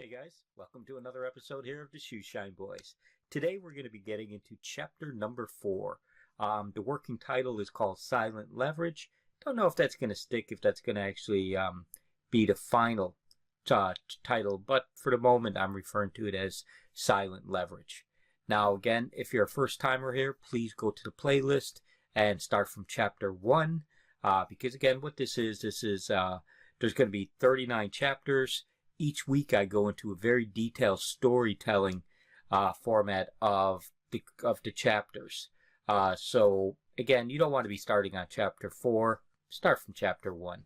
Hey guys, welcome to another episode here of the Shoeshine Boys. Today we're going to be getting into chapter number 4. The working title is called Silent Leverage. Don't know if that's going to stick, if that's going to actually be the final title, but for the moment I'm referring to it as Silent Leverage. Now again, if you're a first timer here, please go to the playlist and start from chapter 1, because again what this is there's going to be 39 chapters. Each week I go into a very detailed storytelling format of the chapters. So again, you don't want to be starting on chapter 4. Start from chapter 1.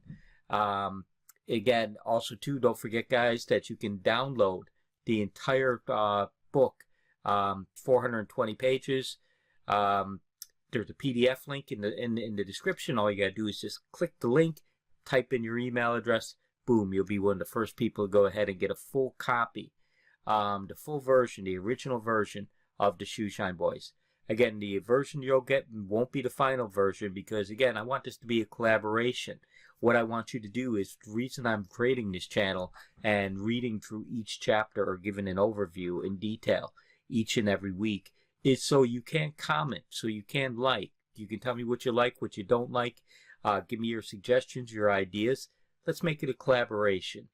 Again, also too, don't forget guys that you can download the entire book, 420 pages. There's a PDF link in the description. All you gotta do is just click the link, type in your email address. Boom, you'll be one of the first people to go ahead and get a full copy, the full version, the original version of the Shoeshine Boys. Again, the version you'll get won't be the final version because, again, I want this to be a collaboration. What I want you to do is, the reason I'm creating this channel and reading through each chapter or giving an overview in detail each and every week is so you can comment, so you can like. You can tell me what you like, what you don't like. Give me your suggestions, your ideas. Let's make it a collaboration.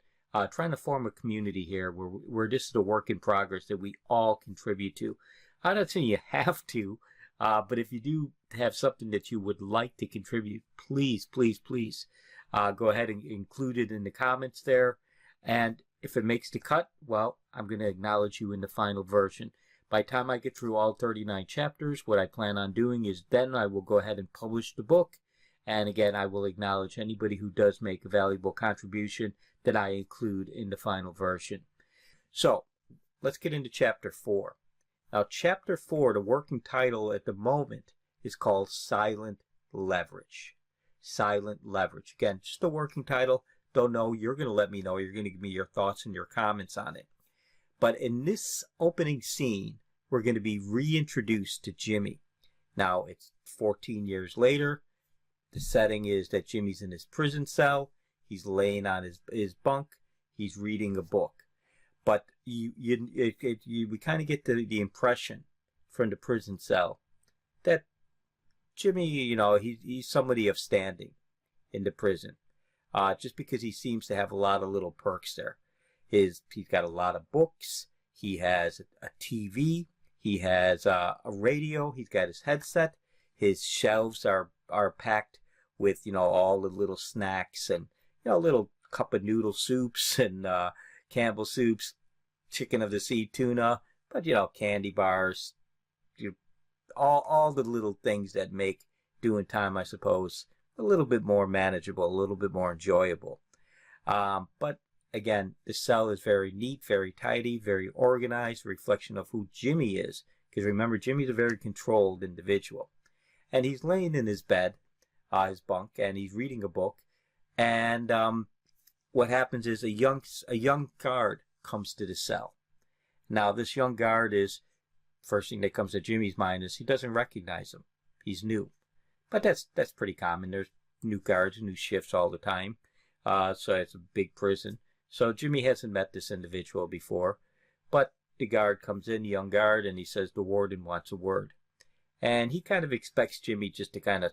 Trying to form a community here where this is a work in progress that we all contribute to. I'm not saying you have to, but if you do have something that you would like to contribute, please, please, please go ahead and include it in the comments there. And if it makes the cut, well, I'm going to acknowledge you in the final version. By the time I get through all 39 chapters, what I plan on doing is then I will go ahead and publish the book. And again, I will acknowledge anybody who does make a valuable contribution that I include in the final version. So, let's get into chapter 4. Now, chapter 4, the working title at the moment is called Silent Leverage. Silent Leverage. Again, just a working title. Don't know. You're going to let me know. You're going to give me your thoughts and your comments on it. But in this opening scene, we're going to be reintroduced to Jimmy. Now, it's 14 years later. The setting is that Jimmy's in his prison cell. He's laying on his bunk. He's reading a book. But we kind of get the impression from the prison cell that Jimmy, he's somebody of standing in the prison. Just because he seems to have a lot of little perks there. He's got a lot of books. He has a TV. He has a radio. He's got his headset. His shelves are packed with, all the little snacks and, little cup of noodle soups and Campbell soups, chicken of the sea tuna, but, candy bars, all the little things that make doing time, I suppose, a little bit more manageable, a little bit more enjoyable. But again, the cell is very neat, very tidy, very organized, a reflection of who Jimmy is. Because remember, Jimmy's a very controlled individual. And he's laying in his bed, his bunk, and he's reading a book. And what happens is a young guard comes to the cell. Now, this young guard is, first thing that comes to Jimmy's mind is he doesn't recognize him. He's new. But that's pretty common. There's new guards, new shifts all the time. So it's a big prison. So Jimmy hasn't met this individual before. But the guard comes in, the young guard, and he says the warden wants a word. And he kind of expects Jimmy just to kind of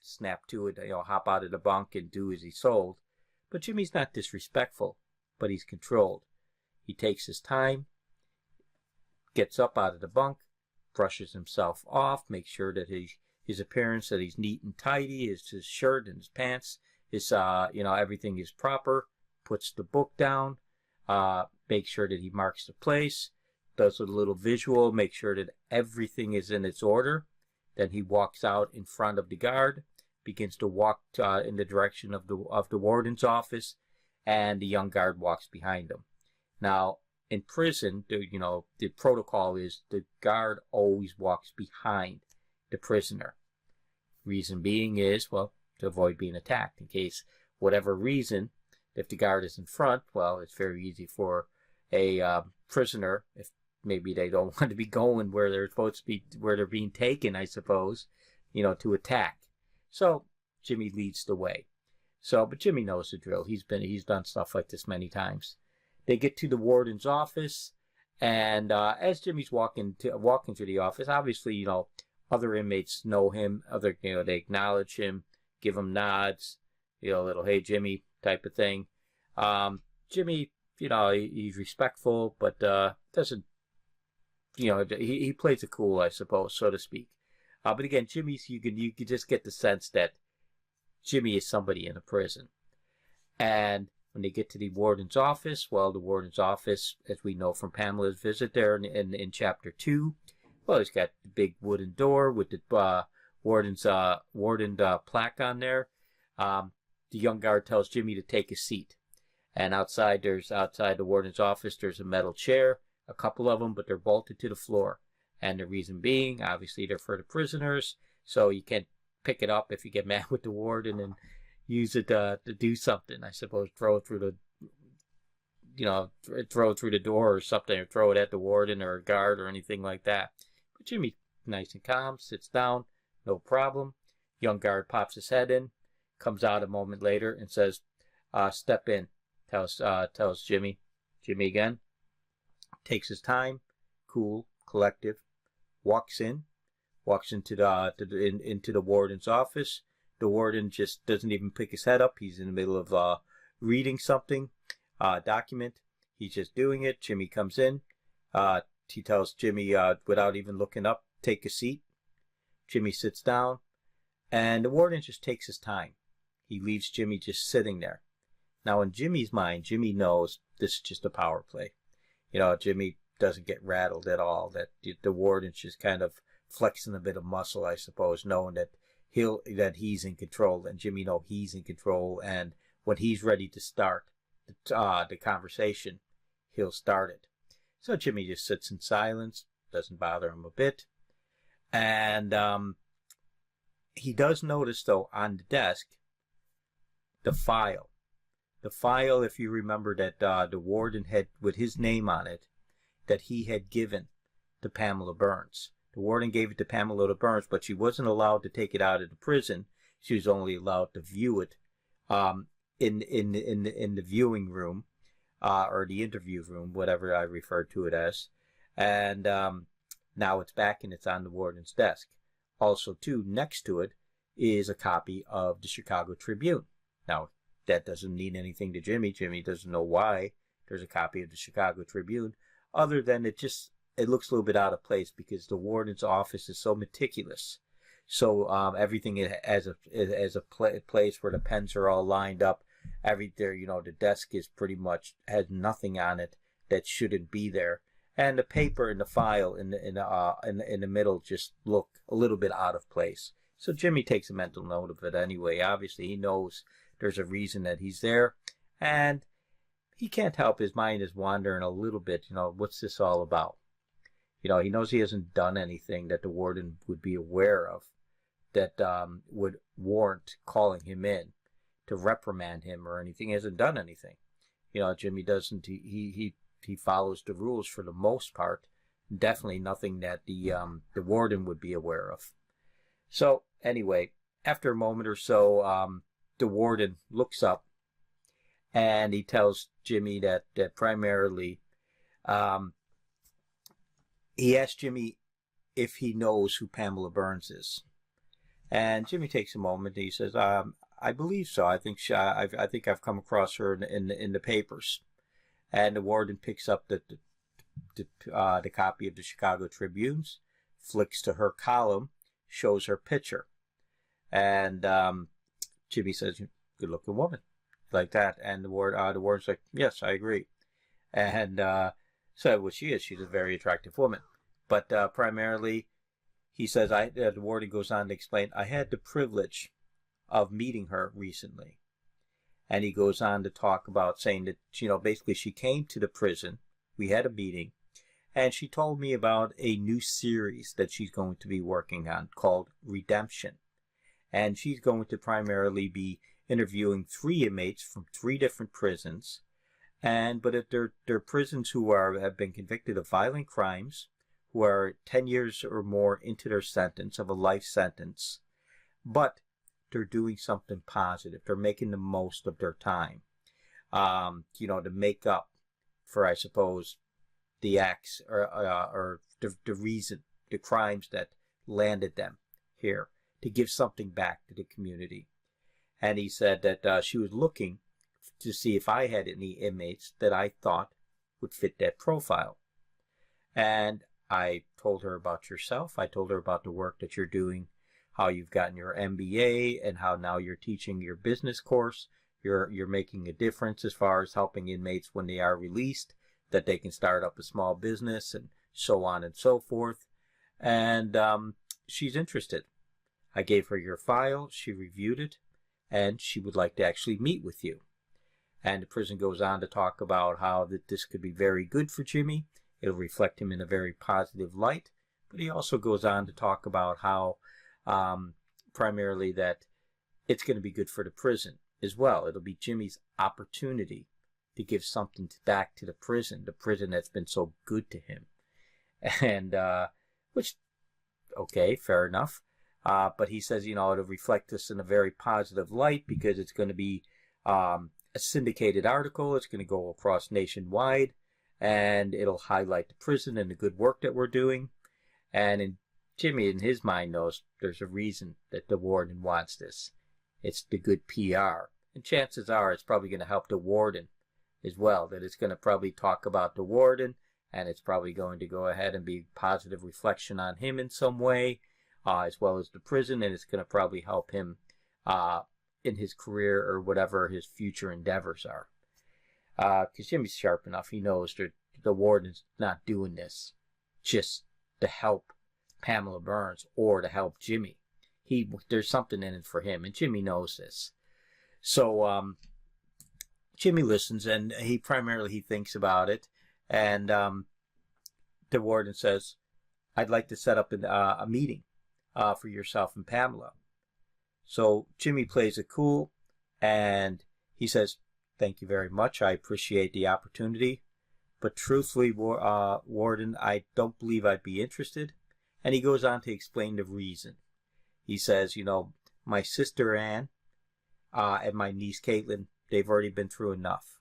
snap to it, hop out of the bunk and do as he's told. But Jimmy's not disrespectful, but he's controlled. He takes his time, gets up out of the bunk, brushes himself off, makes sure that his appearance, that he's neat and tidy, his shirt and his pants, everything is proper, puts the book down, makes sure that he marks the place, does a little visual, make sure that everything is in its order. Then he walks out in front of the guard, begins to walk in the direction of the warden's office, and the young guard walks behind him. Now, in prison, the protocol is the guard always walks behind the prisoner. Reason being is, well, to avoid being attacked. In case, whatever reason, if the guard is in front, well, it's very easy for a prisoner, if maybe they don't want to be going where they're supposed to be, where they're being taken, I suppose, to attack. So Jimmy leads the way. But Jimmy knows the drill. He's done stuff like this many times. They get to the warden's office, and as Jimmy's walking through the office, obviously, other inmates know him. They acknowledge him, give him nods, little "Hey Jimmy" type of thing. Jimmy, he's respectful, but doesn't, he plays it cool, I suppose, so to speak. But again, Jimmy's you can just get the sense that Jimmy is somebody in a prison. And when they get to the warden's office, well, the warden's office, as we know from Pamela's visit there in chapter 2, well, he's got the big wooden door with the warden plaque on there. The young guard tells Jimmy to take a seat. And outside the warden's office, there's a metal chair, a couple of them, but they're bolted to the floor. And the reason being, obviously, they're for the prisoners, so you can't pick it up if you get mad with the warden and use it to do something. I suppose throw it through the door or something, or throw it at the warden or a guard or anything like that. But Jimmy, nice and calm, sits down, no problem. Young guard pops his head in, comes out a moment later and says, "Step in." Tells Jimmy again. Takes his time, cool, collective. Walks into the warden's office. The warden just doesn't even pick his head up. He's in the middle of reading something, document. He's just doing it. Jimmy comes in. He tells Jimmy, without even looking up, take a seat. Jimmy sits down, and the warden just takes his time. He leaves Jimmy just sitting there. Now, in Jimmy's mind, Jimmy knows this is just a power play. Jimmy doesn't get rattled at all. That the warden's just kind of flexing a bit of muscle, I suppose, knowing that he's in control, and Jimmy knows he's in control. And when he's ready to start the conversation, he'll start it. So Jimmy just sits in silence, doesn't bother him a bit, and he does notice, though, on the desk, the file. The file, if you remember, that the warden had with his name on it, that he had given to Pamela Burns. The warden gave it to Pamela Burns, but she wasn't allowed to take it out of the prison. She was only allowed to view it in the viewing room or the interview room, whatever I refer to it as. And now it's back and it's on the warden's desk. Also, too, next to it is a copy of the Chicago Tribune. Now, that doesn't mean anything to Jimmy. Jimmy doesn't know why there's a copy of the Chicago Tribune, other than it looks a little bit out of place because the warden's office is so meticulous. So everything as a place where the pens are all lined up. The desk is pretty much has nothing on it that shouldn't be there, and the paper and the file in the middle just look a little bit out of place. So Jimmy takes a mental note of it anyway. Obviously, he knows there's a reason that he's there, and he can't help his mind is wandering a little bit. What's this all about? He knows he hasn't done anything that the warden would be aware of that would warrant calling him in to reprimand him or anything. He hasn't done anything. Jimmy doesn't. He follows the rules for the most part. Definitely nothing that the warden would be aware of. So anyway, after a moment or so, the warden looks up and he tells Jimmy that primarily, he asked Jimmy if he knows who Pamela Burns is. And Jimmy takes a moment and he says, I believe so. I think I've come across her in the papers. And the warden picks up the copy of the Chicago Tribunes, flicks to her column, shows her picture. And Jimmy says, good looking woman. Like that. And the warden's like, yes, I agree. And so what she is, she's a very attractive woman. But primarily, he says, the warden goes on to explain, I had the privilege of meeting her recently. And he goes on to talk about saying that, basically she came to the prison. We had a meeting. And she told me about a new series that she's going to be working on called Redemption. And she's going to primarily be interviewing 3 inmates from 3 different prisons. But if they're prisons who have been convicted of violent crimes, who are 10 years or more into their sentence of a life sentence, but they're doing something positive. They're making the most of their time, to make up for I suppose, the acts or the reason, the crimes that landed them here, to give something back to the community. And he said that she was looking to see if I had any inmates that I thought would fit that profile. And I told her about yourself. I told her about the work that you're doing, how you've gotten your MBA, and how now you're teaching your business course. You're making a difference as far as helping inmates when they are released, that they can start up a small business and so on and so forth. And she's interested. I gave her your file. She reviewed it, and she would like to actually meet with you. And the prison goes on to talk about how that this could be very good for Jimmy. It'll reflect him in a very positive light. But he also goes on to talk about how primarily that it's going to be good for the prison as well. It'll be Jimmy's opportunity to give something back to the prison that's been so good to him. And, which, okay, fair enough. But he says, it'll reflect this in a very positive light because it's going to be a syndicated article. It's going to go across nationwide, and it'll highlight the prison and the good work that we're doing. And Jimmy, in his mind, knows there's a reason that the warden wants this. It's the good PR. And chances are it's probably going to help the warden as well, that it's going to probably talk about the warden, and it's probably going to go ahead and be positive reflection on him in some way, as well as the prison, and it's going to probably help him in his career or whatever his future endeavors are. Because Jimmy's sharp enough. He knows that the warden's not doing this just to help Pamela Burns or to help Jimmy. There's something in it for him, and Jimmy knows this. So Jimmy listens, and he thinks about it, and the warden says, I'd like to set up a meeting for yourself and Pamela. So Jimmy plays it cool, and he says, thank you very much. I appreciate the opportunity, but truthfully, Warden, I don't believe I'd be interested. And he goes on to explain the reason. He says, my sister Ann and my niece Caitlin, they've already been through enough.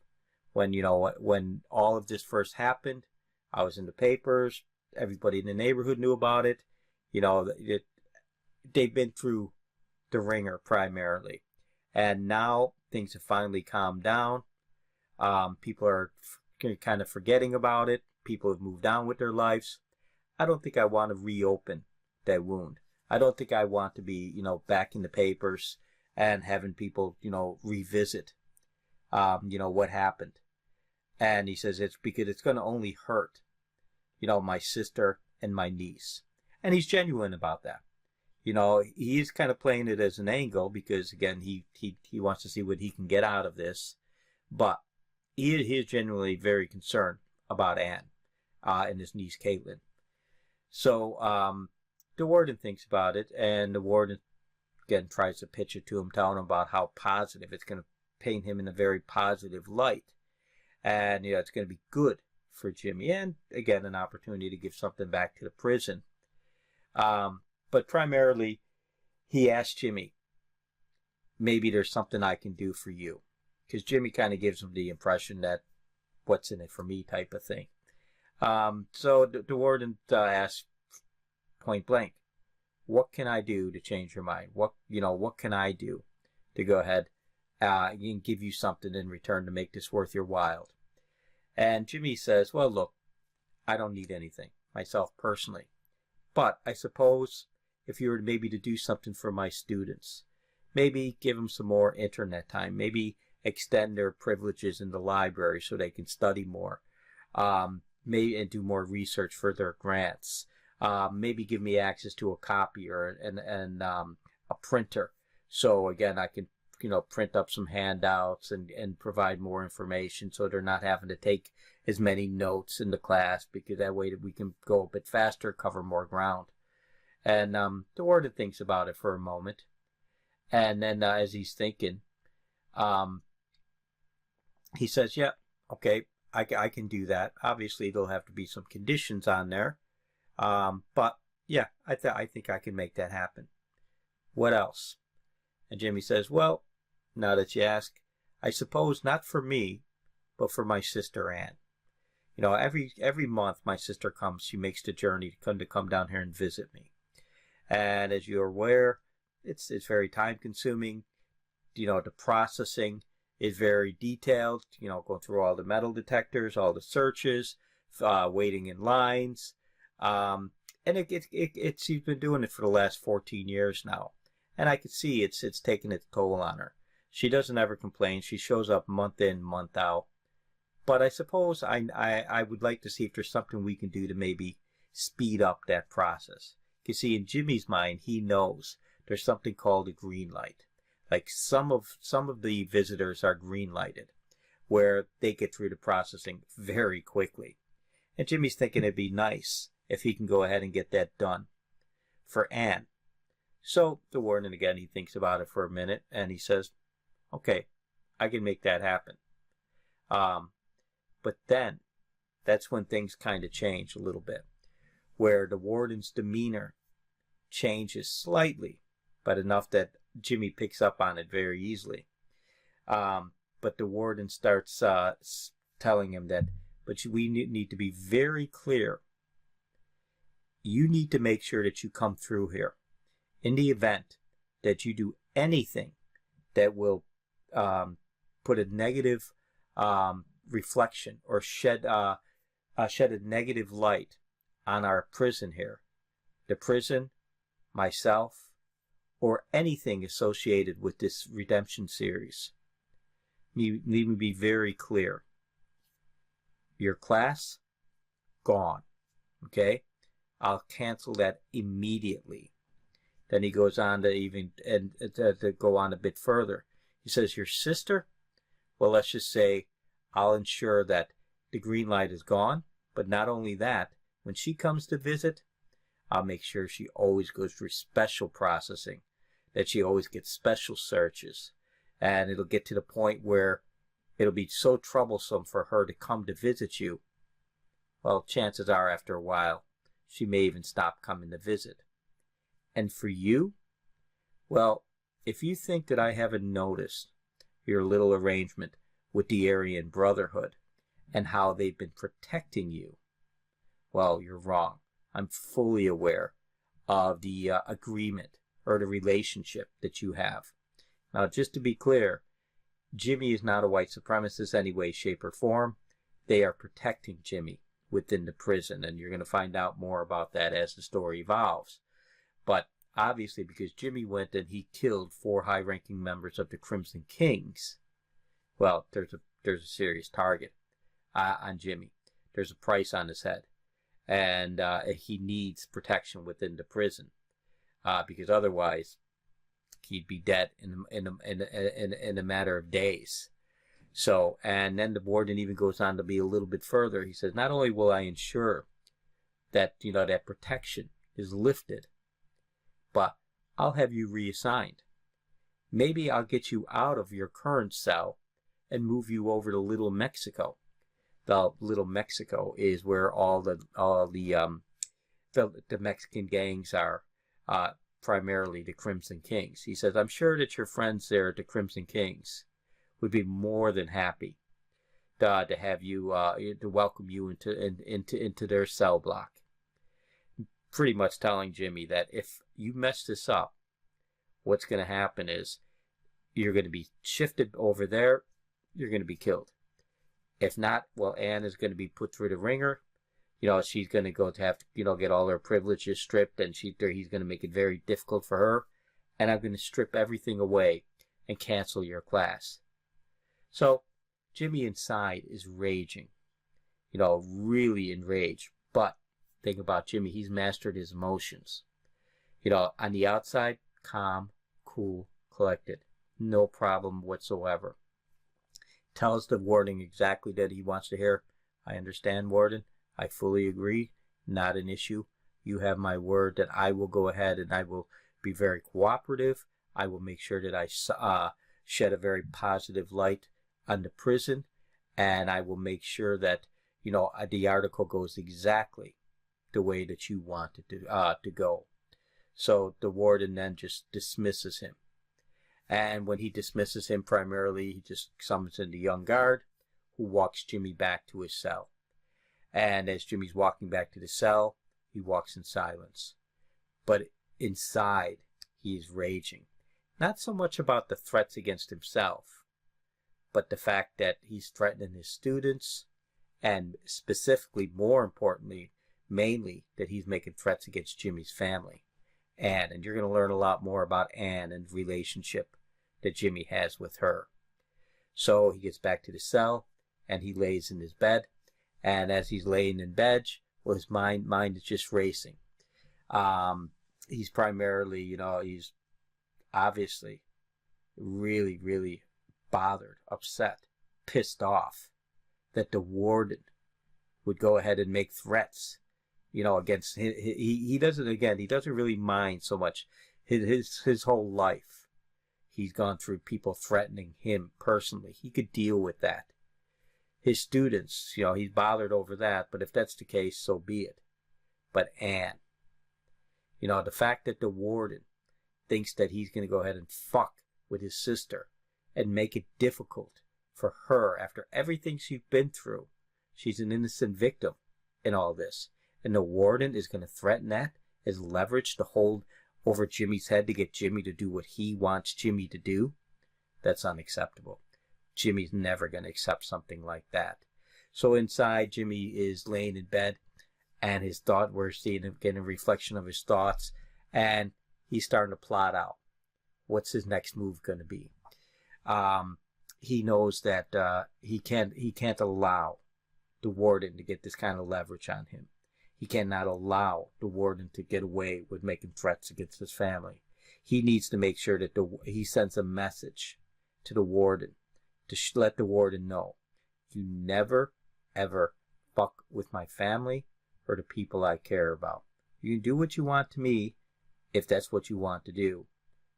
When all of this first happened, I was in the papers. Everybody in the neighborhood knew about it. They've been through the ringer primarily. And now things have finally calmed down. People are kind of forgetting about it. People have moved on with their lives. I don't think I want to reopen that wound. I don't think I want to be, back in the papers and having people, revisit, what happened. And he says it's because it's going to only hurt, my sister and my niece. And he's genuine about that. He's kind of playing it as an angle because, again, he wants to see what he can get out of this. But he is genuinely very concerned about Anne and his niece Caitlin. So the warden thinks about it, and the warden, again, tries to pitch it to him, telling him about how positive. It's going to paint him in a very positive light. And, it's going to be good for Jimmy. And, again, an opportunity to give something back to the prison. But primarily, he asked Jimmy, maybe there's something I can do for you. Because Jimmy kind of gives him the impression that what's in it for me type of thing. So the warden asked point blank, what can I do to change your mind? What can I do to go ahead and give you something in return to make this worth your while? And Jimmy says, well, look, I don't need anything myself personally. But I suppose if you were maybe to do something for my students, maybe give them some more internet time, maybe extend their privileges in the library so they can study more, maybe and do more research for their grants, maybe give me access to a copier and a printer. So again, I can print up some handouts and provide more information so they're not having to take as many notes in the class, because that way that we can go a bit faster, cover more ground. And the warden thinks about it for a moment. And then as he's thinking, he says, yeah, okay, I can do that. Obviously, there'll have to be some conditions on there. But yeah, I think I can make that happen. What else? And Jimmy says, well, now that you ask, I suppose not for me, but for my sister Ann. You know, every month my sister comes. She makes the journey to come down here and visit me. And as you're aware, it's very time consuming. You know, the processing is very detailed. You know, going through all the metal detectors, all the searches, waiting in lines. And she's been doing it for the last 14 years now. And I could see it's taking its toll on her. She doesn't ever complain. She shows up month in, month out. But I suppose I would like to see if there's something we can do to maybe speed up that process. You see, in Jimmy's mind, he knows there's something called a green light. Like some of the visitors are green lighted, where they get through the processing very quickly. And Jimmy's thinking it'd be nice if he can go ahead and get that done for Anne. So the warden, again, he thinks about it for a minute and he says, okay, I can make that happen. But then that's when things kind of change a little bit, where the warden's demeanor changes slightly, but enough that Jimmy picks up on it very easily. But the warden starts telling him that, but we need to be very clear. You need to make sure that you come through here. In the event that you do anything that will put a negative reflection or shed a negative light on our prison here, the prison, myself, or anything associated with this redemption series. Need to be very clear. Your class, gone. Okay? I'll cancel that immediately. Then he goes on to go on a bit further. He says, your sister? Well, let's just say I'll ensure that the green light is gone. But not only that, when she comes to visit, I'll make sure she always goes through special processing, that she always gets special searches. And it'll get to the point where it'll be so troublesome for her to come to visit you. Well, chances are after a while, she may even stop coming to visit. And for you, well, if you think that I haven't noticed your little arrangement with the Aryan Brotherhood and how they've been protecting you, well, you're wrong. I'm fully aware of the agreement or the relationship that you have. Now, just to be clear, Jimmy is not a white supremacist any way, shape, or form. They are protecting Jimmy within the prison, and you're going to find out more about that as the story evolves. But obviously, because Jimmy went and he killed 4 high-ranking members of the Crimson Kings, well, there's a serious target on Jimmy. There's a price on his head, and he needs protection within the prison because otherwise he'd be dead in a matter of days. So, and then the warden even goes on to be a little bit further. He says, not only will I ensure that that protection is lifted, but I'll have you reassigned. Maybe I'll get you out of your current cell and move you over to Little Mexico. The Little Mexico is where all the Mexican gangs are, primarily the Crimson Kings. He says, I'm sure that your friends there at the Crimson Kings would be more than happy to have you to welcome you into their cell block. Pretty much telling Jimmy that if you mess this up, what's going to happen is you're going to be shifted over there, you're going to be killed. If not, well, Anne is going to be put through the ringer. She's going to go to have to, get all her privileges stripped, and he's going to make it very difficult for her. And I'm going to strip everything away and cancel your class. So Jimmy inside is raging, really enraged. But think about Jimmy, he's mastered his emotions. On the outside, calm, cool, collected, no problem whatsoever. Tells the warden exactly that he wants to hear. I understand, Warden. I fully agree. Not an issue. You have my word that I will go ahead and I will be very cooperative. I will make sure that I shed a very positive light on the prison, and I will make sure that the article goes exactly the way that you want it to go. So the warden then just dismisses him. And when he dismisses him, primarily, he just summons in the young guard, who walks Jimmy back to his cell. And as Jimmy's walking back to the cell, he walks in silence. But inside, he is raging. Not so much about the threats against himself, but the fact that he's threatening his students, and specifically, more importantly, mainly, that he's making threats against Jimmy's family. Anne, and you're going to learn a lot more about Anne and the relationship that Jimmy has with her. So he gets back to the cell, and he lays in his bed, and as he's laying in bed, well, his mind is just racing. He's primarily, he's obviously really, really bothered, upset, pissed off that the warden would go ahead and make threats, against him. He doesn't really mind so much. His whole life, he's gone through people threatening him personally. He could deal with that. His students, he's bothered over that, but if that's the case, so be it. But Anne, the fact that the warden thinks that he's going to go ahead and fuck with his sister and make it difficult for her after everything she's been through. She's an innocent victim in all this. And the warden is going to threaten that as leverage to hold over Jimmy's head to get Jimmy to do what he wants Jimmy to do. That's unacceptable. Jimmy's never going to accept something like that. So inside, Jimmy is laying in bed, and we're seeing him getting a reflection of his thoughts, and he's starting to plot out what's his next move going to be. He knows that he can't allow the warden to get this kind of leverage on him. He cannot allow the warden to get away with making threats against his family. He needs to make sure that he sends a message to the warden to let the warden know, you never, ever fuck with my family or the people I care about. You can do what you want to me if that's what you want to do,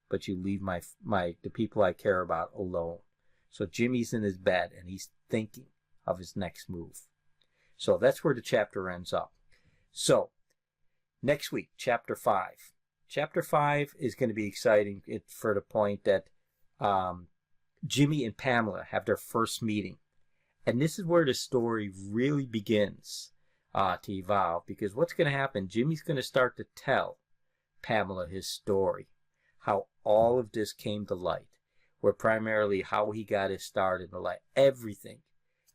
but you leave the people I care about alone. So Jimmy's in his bed, and he's thinking of his next move. So that's where the chapter ends up. So, next week, Chapter 5. Chapter 5 is going to be exciting for the point that Jimmy and Pamela have their first meeting. And this is where the story really begins to evolve. Because what's going to happen, Jimmy's going to start to tell Pamela his story. How all of this came to light. Where primarily how he got his start in the light. Everything.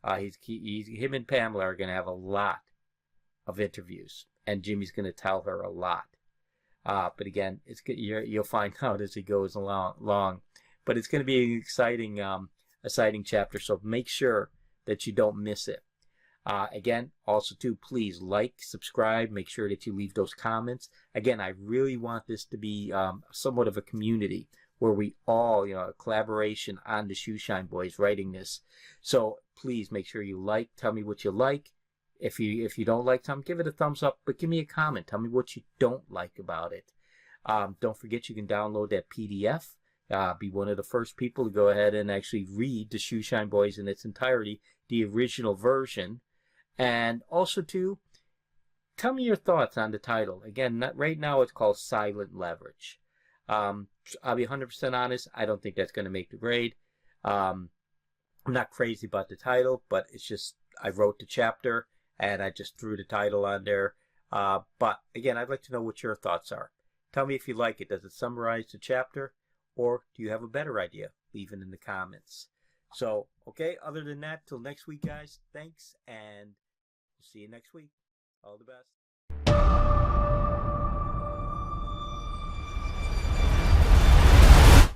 Him and Pamela are going to have a lot of interviews, and Jimmy's going to tell her a lot. But again, you'll find out as he goes along. But it's going to be an exciting chapter. So make sure that you don't miss it. Again, also too, please like, subscribe, make sure that you leave those comments. Again, I really want this to be somewhat of a community where we all, a collaboration on the Shoeshine Boys writing this. So please make sure you like, tell me what you like. If you don't like something, give it a thumbs up, but give me a comment. Tell me what you don't like about it. Don't forget you can download that PDF. Be one of the first people to go ahead and actually read the Shoeshine Boys in its entirety, the original version. And also, too, tell me your thoughts on the title. Again, right now it's called Silent Leverage. I'll be 100% honest. I don't think that's going to make the grade. I'm not crazy about the title, but it's just I wrote the chapter, and I just threw the title on there. But again, I'd like to know what your thoughts are. Tell me if you like it. Does it summarize the chapter? Or do you have a better idea? Leave it in the comments. So, okay, other than that, till next week, guys, thanks, and we'll see you next week. All the best.